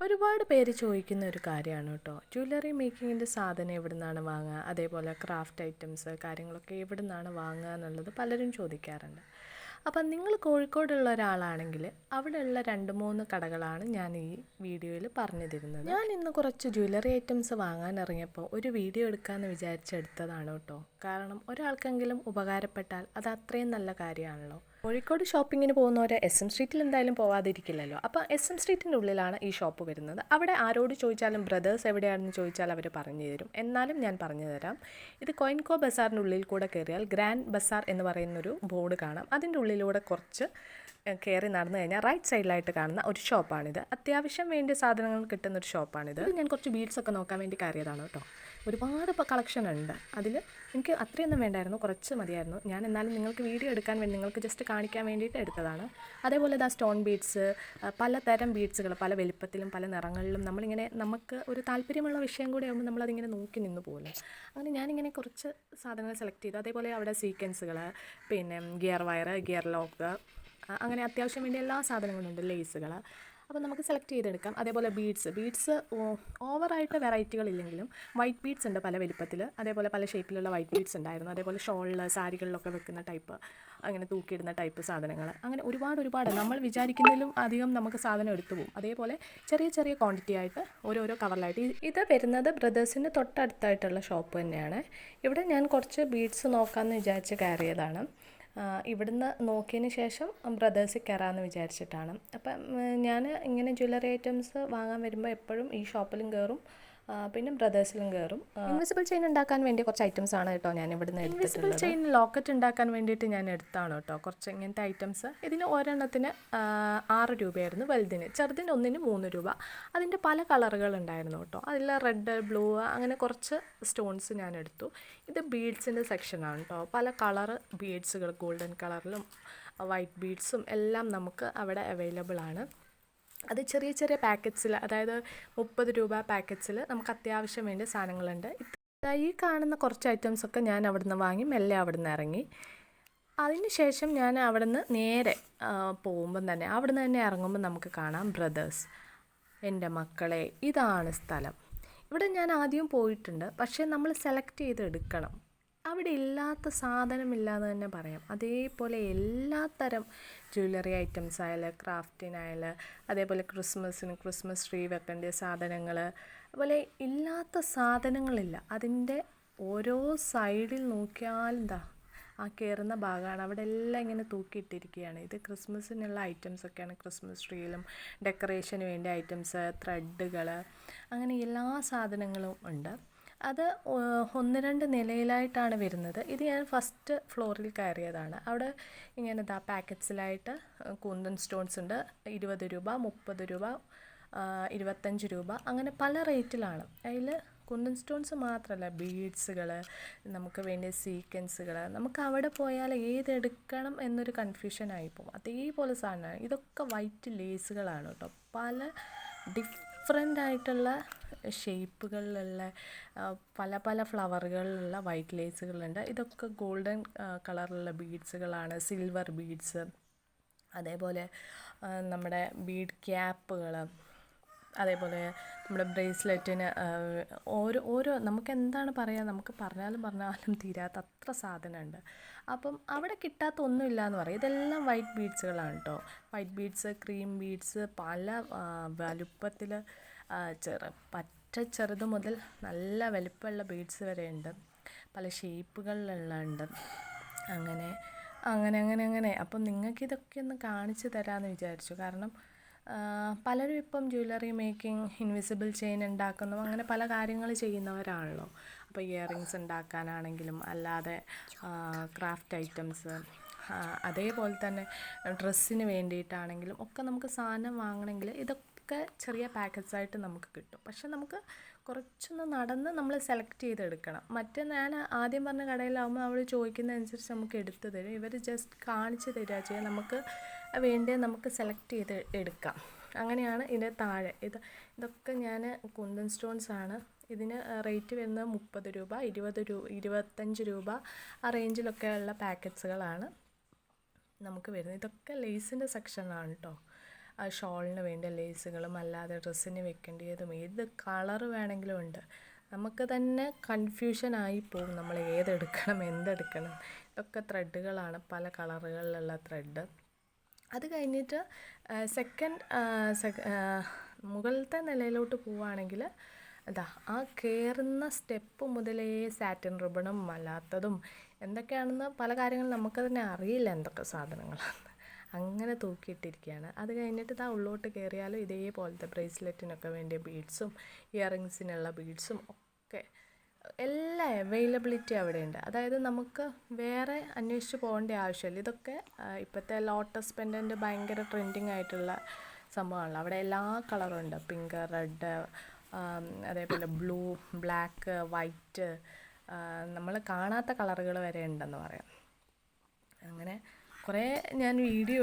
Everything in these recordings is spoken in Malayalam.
ഒരുപാട് പേര് ചോദിക്കുന്ന ഒരു കാര്യമാണ് കേട്ടോ. ജ്വല്ലറി മേക്കിങ്ങിൻ്റെ സാധനം എവിടെ നിന്നാണ് വാങ്ങുക, അതേപോലെ ക്രാഫ്റ്റ് ഐറ്റംസ് കാര്യങ്ങളൊക്കെ എവിടെ നിന്നാണ് വാങ്ങുക എന്നുള്ളത് പലരും ചോദിക്കാറുണ്ട്. അപ്പം നിങ്ങൾ കോഴിക്കോടുള്ള ഒരാളാണെങ്കിൽ അവിടെയുള്ള 2-3 കടകളാണ് ഞാൻ ഈ വീഡിയോയിൽ പറഞ്ഞു തരുന്നത്. ഞാൻ ഇന്ന് കുറച്ച് ജ്വല്ലറി ഐറ്റംസ് വാങ്ങാൻ ഇറങ്ങിയപ്പോൾ ഒരു വീഡിയോ എടുക്കാമെന്ന് വിചാരിച്ചെടുത്തതാണ് കേട്ടോ. കാരണം ഒരാൾക്കെങ്കിലും ഉപകാരപ്പെട്ടാൽ അത് അത്രയും നല്ല കാര്യമാണല്ലോ. കോഴിക്കോട് ഷോപ്പിങ്ങിന് പോകുന്നവരെ SM സ്ട്രീറ്റിൽ എന്തായാലും പോവാതിരിക്കില്ലല്ലോ. അപ്പോൾ SM സ്ട്രീറ്റിൻ്റെ ഉള്ളിലാണ് ഈ ഷോപ്പ് വരുന്നത്. അവിടെ ആരോട് ചോദിച്ചാലും ബ്രദേഴ്സ് എവിടെയാണെന്ന് ചോദിച്ചാൽ അവർ പറഞ്ഞു തരും. എന്നാലും ഞാൻ പറഞ്ഞു തരാം. ഇത് കോയിൻകോ ബസാറിൻ്റെ ഉള്ളിൽ കൂടെ കയറിയാൽ ഗ്രാൻഡ് ബസാർ എന്ന് പറയുന്നൊരു ബോർഡ് കാണാം. അതിൻ്റെ ഉള്ളിലൂടെ കുറച്ച് കയറി നടന്നു കഴിഞ്ഞാൽ റൈറ്റ് സൈഡിലായിട്ട് കാണുന്ന ഒരു ഷോപ്പാണിത്. അത്യാവശ്യം വേണ്ടിയ സാധനങ്ങൾ കിട്ടുന്നൊരു ഷോപ്പാണിത്. ഞാൻ കുറച്ച് ബീഡ്സൊക്കെ നോക്കാൻ വേണ്ടി കയറിയതാണ് കേട്ടോ. ഒരുപാട് കളക്ഷൻ ഉണ്ട്. അതിൽ എനിക്ക് അത്രയൊന്നും വേണ്ടായിരുന്നു, കുറച്ച് മതിയായിരുന്നു. ഞാൻ എന്നാലും നിങ്ങൾക്ക് വീഡിയോ എടുക്കാൻ വേണ്ടി, നിങ്ങൾക്ക് ജസ്റ്റ് കാണിക്കാൻ വേണ്ടിയിട്ട് എടുത്തതാണ്. അതേപോലെ ഇതാ സ്റ്റോൺ ബീഡ്സ്, പലതരം ബീഡ്സുകൾ, പല വലിപ്പത്തിലും പല നിറങ്ങളിലും. നമ്മളിങ്ങനെ നമുക്ക് ഒരു താല്പര്യമുള്ള വിഷയം കൂടി ആകുമ്പോൾ നമ്മളതിങ്ങനെ നോക്കി നിന്ന് പോകുമല്ലോ. അങ്ങനെ ഞാനിങ്ങനെ കുറച്ച് സാധനങ്ങൾ സെലക്ട് ചെയ്തു. അതേപോലെ അവിടെ സീക്വൻസുകൾ, പിന്നെ ഗിയർ വയർ, ഗിയർ ലോക്ക്, അങ്ങനെ അത്യാവശ്യം വേണ്ടിയ എല്ലാ സാധനങ്ങളും ഉണ്ട്, ലേസുകൾ. അപ്പോൾ നമുക്ക് സെലക്ട് ചെയ്തെടുക്കാം. അതേപോലെ ബീഡ്സ് ഓവറായിട്ട് വെറൈറ്റികളില്ലെങ്കിലും വൈറ്റ് ബീഡ്സ് ഉണ്ട് പല വലിപ്പത്തിൽ. അതേപോലെ പല ഷേപ്പിലുള്ള വൈറ്റ് ബീഡ്സ് ഉണ്ടായിരുന്നു. അതേപോലെ ഷോളിൽ, സാരികളിലൊക്കെ വെക്കുന്ന ടൈപ്പ്, അങ്ങനെ തൂക്കിയിടുന്ന ടൈപ്പ് സാധനങ്ങൾ, അങ്ങനെ ഒരുപാട് നമ്മൾ വിചാരിക്കുന്നതിലും അധികം നമുക്ക് സാധനം എടുത്തു പോകും. അതേപോലെ ചെറിയ ചെറിയ ക്വാണ്ടിറ്റി ആയിട്ട് ഓരോരോ കവറിലായിട്ട്. ഇത് വരുന്നത് ബ്രദേഴ്സിൻ്റെ തൊട്ടടുത്തായിട്ടുള്ള ഷോപ്പ് തന്നെയാണ്. ഇവിടെ ഞാൻ കുറച്ച് ബീഡ്സ് നോക്കാമെന്ന് വിചാരിച്ച് കയറിയതാണ്. ഇവിടുന്ന് നോക്കിയതിന് ശേഷം ബ്രദേഴ്സിൽ കയറാമെന്ന് വിചാരിച്ചിട്ടാണ്. അപ്പം ഞാൻ ഇങ്ങനെ ജ്വല്ലറി ഐറ്റംസ് വാങ്ങാൻ വരുമ്പോൾ എപ്പോഴും ഈ ഷോപ്പിലും കയറും, പിന്നെ ബ്രദേഴ്സിലും കയറും. ഇൻവിസിബിൾ ചെയിൻ ഉണ്ടാക്കാൻ വേണ്ടി കുറച്ച് ഐറ്റംസ് ആണ് കേട്ടോ ഞാൻ ഇവിടുന്ന് എടുത്തിട്ടുള്ളത്. ഇൻവിസിബിൾ ചെയിൻ ലോക്കറ്റ് ഉണ്ടാക്കാൻ വേണ്ടിയിട്ട് ഞാൻ എടുത്താണ് കേട്ടോ കുറച്ച് ഇങ്ങനത്തെ ഐറ്റംസ്. ഇതിന് ഒരെണ്ണത്തിന് 6 രൂപയായിരുന്നു, വലുതിന്. ചെറുതിന് ഒന്നിന് 3 രൂപ. അതിൻ്റെ പല കളറുകൾ ഉണ്ടായിരുന്നു കേട്ടോ. അതിൽ റെഡ്, ബ്ലൂ, അങ്ങനെ കുറച്ച് സ്റ്റോൺസ് ഞാൻ എടുത്തു. ഇത് ബീഡ്സിൻ്റെ സെക്ഷനാണ് കേട്ടോ. പല കളർ ബീഡ്സുകൾ, ഗോൾഡൻ കളറിലും വൈറ്റ് ബീഡ്സും എല്ലാം നമുക്ക് അവിടെ അവൈലബിൾ ആണ്. അത് ചെറിയ ചെറിയ പാക്കറ്റ്സിൽ, അതായത് 30 രൂപ പാക്കറ്റ്സിൽ നമുക്ക് അത്യാവശ്യം വേണ്ടിയ സാധനങ്ങളുണ്ട്. ഈ കാണുന്ന കുറച്ച് ഐറ്റംസൊക്കെ ഞാൻ അവിടുന്ന് വാങ്ങി മെല്ലെ അവിടുന്ന് ഇറങ്ങി. അതിന് ശേഷം ഞാൻ അവിടുന്ന് നേരെ പോകുമ്പം തന്നെ, അവിടുന്ന് തന്നെ ഇറങ്ങുമ്പോൾ നമുക്ക് കാണാം ബ്രദേഴ്സ്. എൻ്റെ മക്കളെ, ഇതാണ് സ്ഥലം. ഇവിടെ ഞാൻ ആദ്യം പോയിട്ടുണ്ട്, പക്ഷേ നമ്മൾ സെലക്ട് ചെയ്ത് എടുക്കണം. അവിടെ ഇല്ലാത്ത സാധനമില്ലാന്ന് തന്നെ പറയാം. അതേപോലെ എല്ലാത്തരം ജ്വല്ലറി ഐറ്റംസ് ആയാലും ക്രാഫ്റ്റിനായാലും, അതേപോലെ ക്രിസ്മസ് ട്രീ വെക്കേണ്ട സാധനങ്ങൾ, അതുപോലെ ഇല്ലാത്ത സാധനങ്ങളില്ല. അതിൻ്റെ ഓരോ സൈഡിൽ നോക്കിയാൽ എന്താ ആ കയറുന്ന ഭാഗമാണ്, അവിടെ എല്ലാം ഇങ്ങനെ തൂക്കിയിട്ടിരിക്കുകയാണ്. ഇത് ക്രിസ്മസിനുള്ള ഐറ്റംസൊക്കെയാണ്. ക്രിസ്മസ് ട്രീയിലും ഡെക്കറേഷന് വേണ്ട ഐറ്റംസ്, ത്രെഡുകൾ, അങ്ങനെ എല്ലാ സാധനങ്ങളും ഉണ്ട്. അത് 1-2 നിലയിലായിട്ടാണ് വരുന്നത്. ഇത് ഞാൻ ഫസ്റ്റ് ഫ്ലോറിൽ കയറിയതാണ്. അവിടെ ഇങ്ങനെ പാക്കറ്റ്സിലായിട്ട് കുന്തൻ സ്റ്റോൺസ് ഉണ്ട്. 20 രൂപ, 30 രൂപ, 25 രൂപ, അങ്ങനെ പല റേറ്റിലാണ്. അതിൽ കുന്തൻ സ്റ്റോൺസ് മാത്രമല്ല, ബീഡ്സുകൾ, നമുക്ക് വേണ്ടിയ സീക്വൻസുകൾ, നമുക്ക് അവിടെ പോയാൽ ഏതെടുക്കണം എന്നൊരു കൺഫ്യൂഷൻ ആയിപ്പോവും. അതേപോലെ സാധനമാണ്. ഇതൊക്കെ വൈറ്റ് ലേസുകളാണ് കേട്ടോ. പല ഡിഫറെൻ്റ് ആയിട്ടുള്ള ഷേപ്പുകളിലുള്ള പല ഫ്ലവറുകളിലുള്ള വൈറ്റ് ലേസുകളുണ്ട്. ഇതൊക്കെ ഗോൾഡൻ കളറിലുള്ള ബീഡ്സുകളാണ്, സിൽവർ ബീഡ്സ്, അതേപോലെ നമ്മുടെ ബീഡ് ക്യാപ്പുകൾ, അതേപോലെ നമ്മുടെ ബ്രേസ്ലെറ്റിന് ഓരോ നമുക്ക് എന്താണ് പറയുക, നമുക്ക് പറഞ്ഞാലും തീരാത്ത അത്ര സാധനമുണ്ട്. അപ്പം അവിടെ കിട്ടാത്ത ഒന്നുമില്ല എന്ന് പറയും. ഇതെല്ലാം വൈറ്റ് ബീഡ്സുകളാണ് കേട്ടോ. വൈറ്റ് ബീഡ്സ്, ക്രീം ബീഡ്സ്, പല വലുപ്പത്തിൽ, ചെറുത് മുതൽ നല്ല വലുപ്പമുള്ള ബീഡ്സ് വരെ ഉണ്ട്. പല ഷേപ്പുകളിലുള്ള ഉണ്ട്. അങ്ങനെ അപ്പം നിങ്ങൾക്കിതൊക്കെ ഒന്ന് കാണിച്ചു തരാമെന്ന് വിചാരിച്ചു. കാരണം പലരും ഇപ്പം ജ്വല്ലറി മേക്കിംഗ്, ഇൻവിസിബിൾ ചെയിൻ ഉണ്ടാക്കുന്നു, അങ്ങനെ പല കാര്യങ്ങൾ ചെയ്യുന്നവരാണല്ലോ. അപ്പോൾ ഇയറിങ്സ് ഉണ്ടാക്കാനാണെങ്കിലും, അല്ലാതെ ക്രാഫ്റ്റ് ഐറ്റംസ്, അതേപോലെ തന്നെ ഡ്രസ്സിന് വേണ്ടിയിട്ടാണെങ്കിലും ഒക്കെ നമുക്ക് സാധനം വാങ്ങണമെങ്കിൽ ഇതൊക്കെ ചെറിയ പാക്കറ്റ്സായിട്ട് നമുക്ക് കിട്ടും. പക്ഷെ നമുക്ക് കുറച്ചൊന്ന് നടന്ന് നമ്മൾ സെലക്ട് ചെയ്തെടുക്കണം. മറ്റേ ഞാൻ ആദ്യം പറഞ്ഞ കടയിലാവുമ്പോൾ അവർ ചോദിക്കുന്നതനുസരിച്ച് നമുക്ക് എടുത്തു തരും. ഇവർ ജസ്റ്റ് കാണിച്ച് തരിക ചെയ്യുക, നമുക്ക് വേണ്ടിയത് നമുക്ക് സെലക്ട് ചെയ്ത് എടുക്കാം. അങ്ങനെയാണ്. ഇതിൻ്റെ താഴെ ഇതൊക്കെ ഞാൻ കുന്തൻ സ്റ്റോൺസ് ആണ്. ഇതിന് റേറ്റ് വരുന്നത് 30 രൂപ, 20 രൂപ, 25 രൂപ, ആ റേഞ്ചിലൊക്കെ ഉള്ള പാക്കറ്റ്സുകളാണ് നമുക്ക് വരുന്നത്. ഇതൊക്കെ ലേസിൻ്റെ സെക്ഷനാണ് കേട്ടോ. ഷോളിന് വേണ്ട ലേസുകളും അല്ലാതെ ഡ്രസ്സിന് വെക്കേണ്ടതും ഏത് കളർ വേണമെങ്കിലും ഉണ്ട്. നമുക്ക് തന്നെ കൺഫ്യൂഷനായി പോകും നമ്മൾ ഏതെടുക്കണം എന്തെടുക്കണം. ഇതൊക്കെ ത്രെഡുകളാണ്, പല കളറുകളിലുള്ള ത്രെഡ്. അത് കഴിഞ്ഞിട്ട് മുകളിലത്തെ നിലയിലോട്ട് പോവുകയാണെങ്കിൽ അതാ ആ കയറുന്ന സ്റ്റെപ്പ് മുതലേ സാറ്റിൻ റിബണും അല്ലാത്തതും എന്തൊക്കെയാണെന്ന് പല കാര്യങ്ങളും നമുക്ക് തന്നെ അറിയില്ല എന്തൊക്കെ സാധനങ്ങളാണ്, അങ്ങനെ തൂക്കിയിട്ടിരിക്കുകയാണ്. അത് കഴിഞ്ഞിട്ട് ഇതാ ഉള്ളോട്ട് കയറിയാലും ഇതേപോലത്തെ ബ്രേസ്ലെറ്റിനൊക്കെ വേണ്ടിയ ബീഡ്സും ഇയറിങ്സിനുള്ള ബീഡ്സും ഒക്കെ എല്ലാ അവൈലബിലിറ്റി അവിടെയുണ്ട്. അതായത് നമുക്ക് വേറെ അന്വേഷിച്ച് പോകേണ്ട ആവശ്യമില്ല. ഇതൊക്കെ ഇപ്പോഴത്തെ ലോട്ടസ് പെൻഡൻറ്റ് ഭയങ്കര ട്രെൻഡിങ് ആയിട്ടുള്ള സംഭവമാണല്ലോ. അവിടെ എല്ലാ കളറും ഉണ്ട്, പിങ്ക്, റെഡ്, അതേപോലെ ബ്ലൂ, ബ്ലാക്ക്, വൈറ്റ്, നമ്മൾ കാണാത്ത കളറുകൾ വരെ ഉണ്ടെന്ന് പറയാം. അങ്ങനെ കുറേ ഞാൻ വീഡിയോ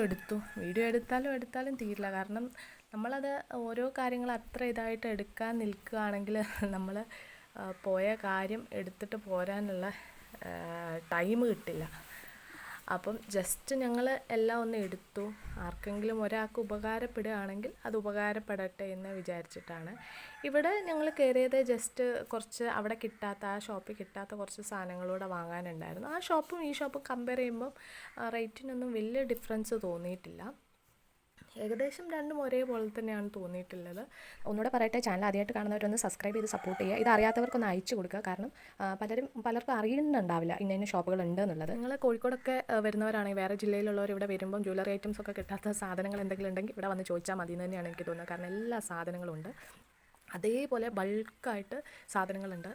എടുത്താലും തീരില്ല. കാരണം നമ്മളത് ഓരോ കാര്യങ്ങൾ അത്ര ഇതായിട്ട് എടുക്കാൻ നിൽക്കുകയാണെങ്കിൽ നമ്മൾ പോയ കാര്യം എടുത്തിട്ട് പോരാനുള്ള ടൈം കിട്ടില്ല. അപ്പം ജസ്റ്റ് ഞങ്ങൾ എല്ലാം ഒന്ന് എടുത്തു. ആർക്കെങ്കിലും ഒരാൾക്ക് ഉപകാരപ്പെടുകയാണെങ്കിൽ അത് ഉപകാരപ്പെടട്ടെ എന്ന് വിചാരിച്ചിട്ടാണ്. ഇവിടെ ഞങ്ങൾ കയറിയത് ജസ്റ്റ് കുറച്ച് അവിടെ കിട്ടാത്ത, ആ ഷോപ്പിൽ കിട്ടാത്ത കുറച്ച് സാധനങ്ങളൂടെ വാങ്ങാനുണ്ടായിരുന്നു. ആ ഷോപ്പും ഈ ഷോപ്പും കമ്പയർ ചെയ്യുമ്പം റേറ്റിനൊന്നും വലിയ ഡിഫറൻസ് തോന്നിയിട്ടില്ല. ഏകദേശം രണ്ടും ഒരേപോലെ തന്നെയാണ് തോന്നിയിട്ടുള്ളത്. ഒന്നുകൂടെ പറയട്ടെ, ചാനൽ ആദ്യമായിട്ട് കാണുന്നവരൊന്ന് സബ്സ്ക്രൈബ് ചെയ്ത് സപ്പോർട്ട് ചെയ്യുക. ഇത് അറിയാത്തവർക്കൊന്ന് അയച്ചു കൊടുക്കുക. കാരണം പലർക്കും അറിയുന്നുണ്ടാവില്ല ഇന്ന ഷോപ്പുകൾ ഉണ്ട് എന്നുള്ളത്. നിങ്ങൾ കോഴിക്കോടൊക്കെ വരുന്നവരാണെങ്കിൽ, വേറെ ജില്ലയിലുള്ളവർ ഇവിടെ വരുമ്പം ജ്വല്ലറി ഐറ്റംസ് ഒക്കെ കിട്ടാത്ത സാധനങ്ങൾ എന്തെങ്കിലും ഉണ്ടെങ്കിൽ ഇവിടെ വന്ന് ചോദിച്ചാൽ മതി എന്ന് തന്നെയാണ് എനിക്ക് തോന്നുന്നത്. കാരണം എല്ലാ സാധനങ്ങളും ഉണ്ട്. അതേപോലെ ബൾക്കായിട്ട് സാധനങ്ങളുണ്ട്,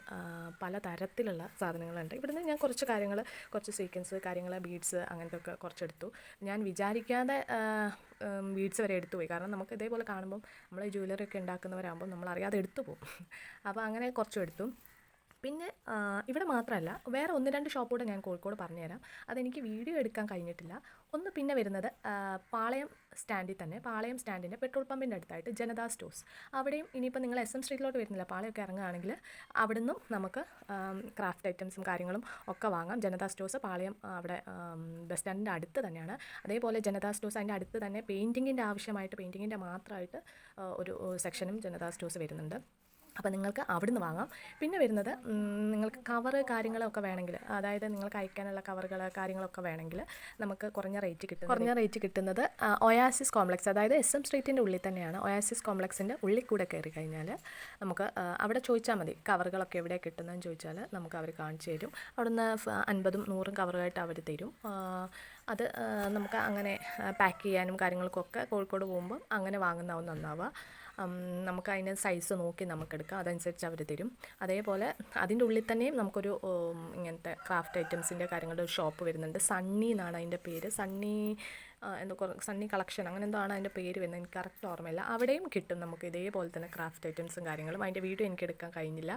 പല തരത്തിലുള്ള സാധനങ്ങളുണ്ട്. ഇവിടുന്ന് ഞാൻ കുറച്ച് സീക്വൻസ് കാര്യങ്ങൾ, ബീഡ്സ് അങ്ങനത്തെ ഒക്കെ കുറച്ചെടുത്തു. ഞാൻ വിചാരിക്കാതെ ബീഡ്സ് വരെ എടുത്തു പോയി. കാരണം നമുക്ക് ഇതേപോലെ കാണുമ്പം നമ്മൾ ജ്വല്ലറി ഒക്കെ ഉണ്ടാക്കുന്നവരാകുമ്പോൾ നമ്മളറിയാതെ എടുത്തു പോകും. അപ്പോൾ അങ്ങനെ കുറച്ചും എടുത്തു. പിന്നെ ഇവിടെ മാത്രമല്ല, വേറെ 1-2 ഷോപ്പ് കൂടെ ഞാൻ കോഴിക്കോട് പറഞ്ഞുതരാം. അതെനിക്ക് വീഡിയോ എടുക്കാൻ കഴിഞ്ഞിട്ടില്ല. ഒന്ന് പിന്നെ വരുന്നത് പാളയം സ്റ്റാൻഡിൻ്റെ പെട്രോൾ പമ്പിൻ്റെ അടുത്തായിട്ട് ജനതാ സ്റ്റോഴ്സ്. അവിടെയും ഇനിയിപ്പോൾ നിങ്ങൾ SM സ്ട്രീറ്റിലോട്ട് വരുന്നില്ല, പാളയമൊക്കെ ഇറങ്ങുകയാണെങ്കിൽ അവിടുന്നും നമുക്ക് ക്രാഫ്റ്റ് ഐറ്റംസും കാര്യങ്ങളും ഒക്കെ വാങ്ങാം. ജനതാ സ്റ്റോഴ്സ് പാളയം അവിടെ ബസ് സ്റ്റാൻഡിൻ്റെ അടുത്ത് തന്നെയാണ്. അതേപോലെ ജനതാ സ്റ്റോഴ്സ് അതിൻ്റെ അടുത്ത് തന്നെ പെയിൻറ്റിങ്ങിൻ്റെ മാത്രമായിട്ട് ഒരു സെക്ഷനും ജനതാ സ്റ്റോഴ്സ് വരുന്നുണ്ട്. അപ്പോൾ നിങ്ങൾക്ക് അവിടുന്ന് വാങ്ങാം. പിന്നെ വരുന്നത് നിങ്ങൾക്ക് കവറ് കാര്യങ്ങളൊക്കെ വേണമെങ്കിൽ, അതായത് നിങ്ങൾക്ക് അയക്കാനുള്ള കവറുകൾ കാര്യങ്ങളൊക്കെ വേണമെങ്കിൽ നമുക്ക് കുറഞ്ഞ റേറ്റ് കിട്ടുന്നത് ഒയാസിസ് കോംപ്ലക്സ്, അതായത് SM സ്ട്രീറ്റിൻ്റെ ഉള്ളിൽ തന്നെയാണ്. ഒയാസിസ് കോംപ്ലക്സിൻ്റെ ഉള്ളിൽ കൂടെ കയറി കഴിഞ്ഞാൽ നമുക്ക് അവിടെ ചോദിച്ചാൽ മതി കവറുകളൊക്കെ എവിടെയാണ് കിട്ടുന്നതെന്ന് ചോദിച്ചാൽ നമുക്ക് അവർ കാണിച്ചു തരും. അവിടുന്ന് 50ഉം 100ഉം കവറുമായിട്ട് അവർ തരും. അത് നമുക്ക് അങ്ങനെ പാക്ക് ചെയ്യാനും കാര്യങ്ങൾക്കൊക്കെ കോഴിക്കോട് പോകുമ്പോൾ അങ്ങനെ വാങ്ങുന്നതാവും നന്നാവുക. നമുക്ക് അതിന് സൈസ് നോക്കി നമുക്കെടുക്കാം, അതനുസരിച്ച് അവർ തരും. അതേപോലെ അതിൻ്റെ ഉള്ളിൽ തന്നെയും നമുക്കൊരു ഇങ്ങനത്തെ ക്രാഫ്റ്റ് ഐറ്റംസിൻ്റെ കാര്യങ്ങളുടെ ഒരു ഷോപ്പ് വരുന്നുണ്ട്. സണ്ണി എന്നാണ് അതിൻ്റെ പേര്. സണ്ണി കളക്ഷൻ അങ്ങനെ എന്തോ ആണ് അതിൻ്റെ പേര് വരുന്നത്, എനിക്ക് കറക്റ്റ് ഓർമ്മയില്ല. അവിടെയും കിട്ടും നമുക്ക് ഇതേപോലെ തന്നെ ക്രാഫ്റ്റ് ഐറ്റംസും കാര്യങ്ങളും. അതിൻ്റെ വീഡിയോ എനിക്ക് എടുക്കാൻ കഴിഞ്ഞില്ല.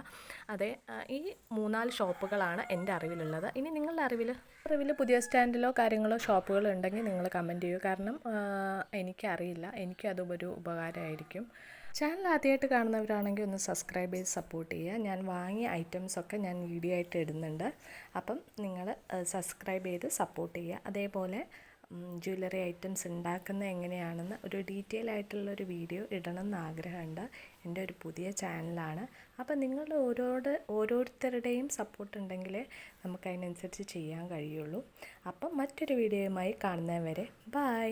ഈ 3-4 ഷോപ്പുകളാണ് എൻ്റെ അറിവിലുള്ളത്. ഇനി നിങ്ങളുടെ അറിവിൽ പുതിയ സ്റ്റാൻഡിലോ കാര്യങ്ങളോ ഷോപ്പുകളോ ഉണ്ടെങ്കിൽ നിങ്ങൾ കമൻറ്റ് ചെയ്യൂ. കാരണം എനിക്കറിയില്ല, എനിക്കതൊരു ഉപകാരമായിരിക്കും. ചാനൽ ആദ്യമായിട്ട് കാണുന്നവരാണെങ്കിൽ ഒന്ന് സബ്സ്ക്രൈബ് ചെയ്ത് സപ്പോർട്ട് ചെയ്യുക. ഞാൻ വാങ്ങിയ ഐറ്റംസൊക്കെ ഞാൻ വീഡിയോ ആയിട്ട് ഇടുന്നുണ്ട്. അപ്പം നിങ്ങൾ സബ്സ്ക്രൈബ് ചെയ്ത് സപ്പോർട്ട് ചെയ്യുക. അതേപോലെ ജ്വല്ലറി ഐറ്റംസ് ഉണ്ടാക്കുന്നത് എങ്ങനെയാണെന്ന് ഒരു ഡീറ്റെയിൽ ആയിട്ടുള്ളൊരു വീഡിയോ ഇടണം എന്ന് ആഗ്രഹമുണ്ട്. എൻ്റെ ഒരു പുതിയ ചാനലാണ്. അപ്പം നിങ്ങൾ ഓരോരുത്തരുടെയും സപ്പോർട്ട് ഉണ്ടെങ്കിലേ നമുക്കതിനനുസരിച്ച് ചെയ്യാൻ കഴിയുള്ളൂ. അപ്പം മറ്റൊരു വീഡിയോയുമായി കാണുന്നവരെ ബൈ.